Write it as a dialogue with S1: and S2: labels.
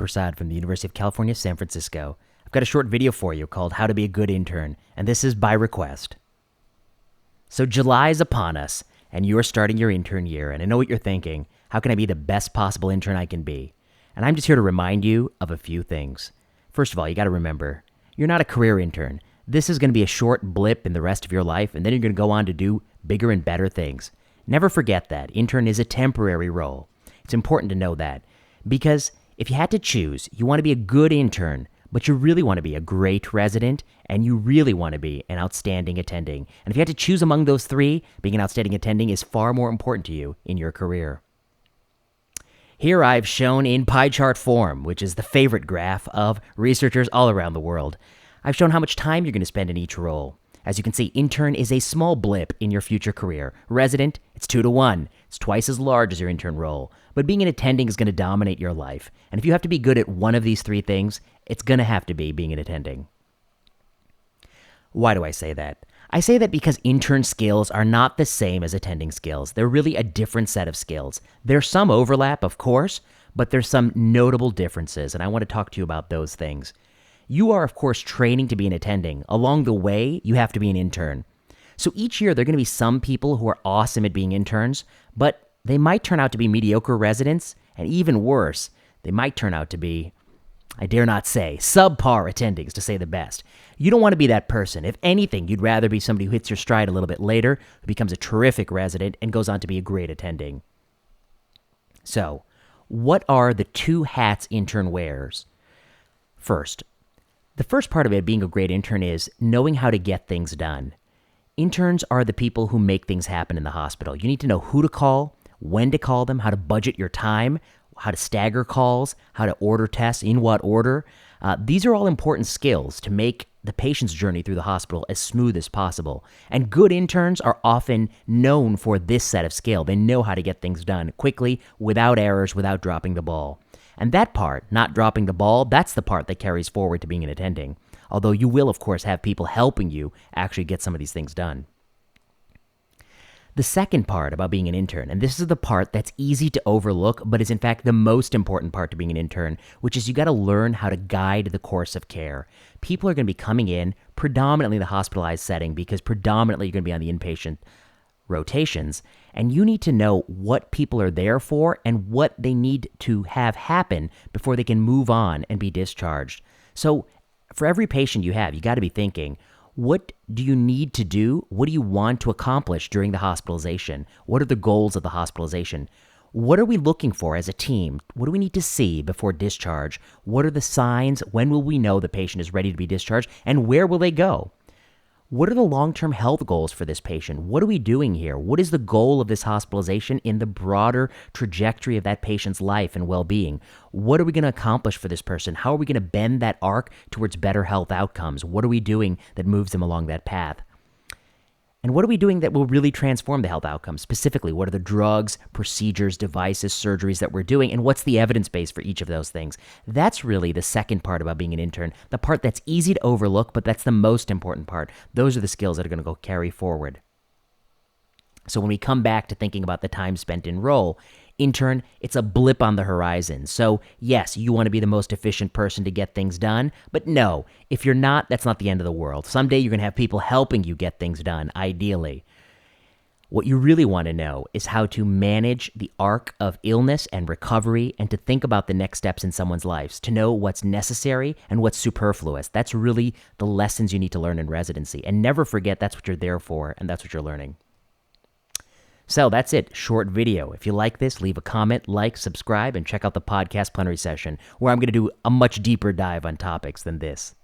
S1: Prasad from the University of California, San Francisco. I've got a short video for you called How to Be a Good Intern, and this is by request. So July is upon us, and you're starting your intern year, and I know what you're thinking. How can I be the best possible intern I can be? And I'm just here to remind you of a few things. First of all, you got to remember, you're not a career intern. This is going to be a short blip in the rest of your life, and then you're going to go on to do bigger and better things. Never forget that. Intern is a temporary role. It's important to know that. Because if you had to choose, you want to be a good intern, but you really want to be a great resident, and you really want to be an outstanding attending. And if you had to choose among those three, being an outstanding attending is far more important to you in your career. Here I've shown in pie chart form, which is the favorite graph of researchers all around the world. I've shown how much time you're going to spend in each role. As you can see, intern is a small blip in your future career. Resident, it's 2-to-1. It's twice as large as your intern role. But being an attending is going to dominate your life. And if you have to be good at one of these three things, it's going to have to be being an attending. Why do I say that? I say that because intern skills are not the same as attending skills. They're really a different set of skills. There's some overlap, of course, but there's some notable differences, and I want to talk to you about those things. You are, of course, training to be an attending. Along the way, you have to be an intern. So each year, there are going to be some people who are awesome at being interns, but they might turn out to be mediocre residents, and even worse, they might turn out to be, I dare not say, subpar attendings, to say the best. You don't want to be that person. If anything, you'd rather be somebody who hits your stride a little bit later, who becomes a terrific resident, and goes on to be a great attending. So, what are the two hats intern wears? First, the first part of it being a great intern is knowing how to get things done. Interns are the people who make things happen in the hospital. You need to know who to call, when to call them, how to budget your time, how to stagger calls, how to order tests, in what order. These are all important skills to make the patient's journey through the hospital as smooth as possible. And good interns are often known for this set of skill. They know how to get things done quickly, without errors, without dropping the ball. And that part, not dropping the ball, that's the part that carries forward to being an attending. Although you will, of course, have people helping you actually get some of these things done. The second part about being an intern, and this is the part that's easy to overlook, but is in fact the most important part to being an intern, which is you got to learn how to guide the course of care. People are going to be coming in predominantly in the hospitalized setting because predominantly you're going to be on the inpatient rotations, and you need to know what people are there for and what they need to have happen before they can move on and be discharged. So for every patient you have, you got to be thinking, what do you need to do? What do you want to accomplish during the hospitalization? What are the goals of the hospitalization? What are we looking for as a team? What do we need to see before discharge? What are the signs? When will we know the patient is ready to be discharged? And where will they go? What are the long-term health goals for this patient? What are we doing here? What is the goal of this hospitalization in the broader trajectory of that patient's life and well-being? What are we going to accomplish for this person? How are we going to bend that arc towards better health outcomes? What are we doing that moves them along that path? And what are we doing that will really transform the health outcomes? Specifically, what are the drugs, procedures, devices, surgeries that we're doing, and what's the evidence base for each of those things? That's really the second part about being an intern, the part that's easy to overlook, but that's the most important part. Those are the skills that are going to go carry forward. So when we come back to thinking about the time spent in role, intern, it's a blip on the horizon. So yes, you want to be the most efficient person to get things done, but no, if you're not, that's not the end of the world. Someday you're going to have people helping you get things done, ideally. What you really want to know is how to manage the arc of illness and recovery and to think about the next steps in someone's lives, to know what's necessary and what's superfluous. That's really the lessons you need to learn in residency. And never forget that's what you're there for and that's what you're learning. So that's it, short video. If you like this, leave a comment, like, subscribe, and check out the podcast plenary session where I'm going to do a much deeper dive on topics than this.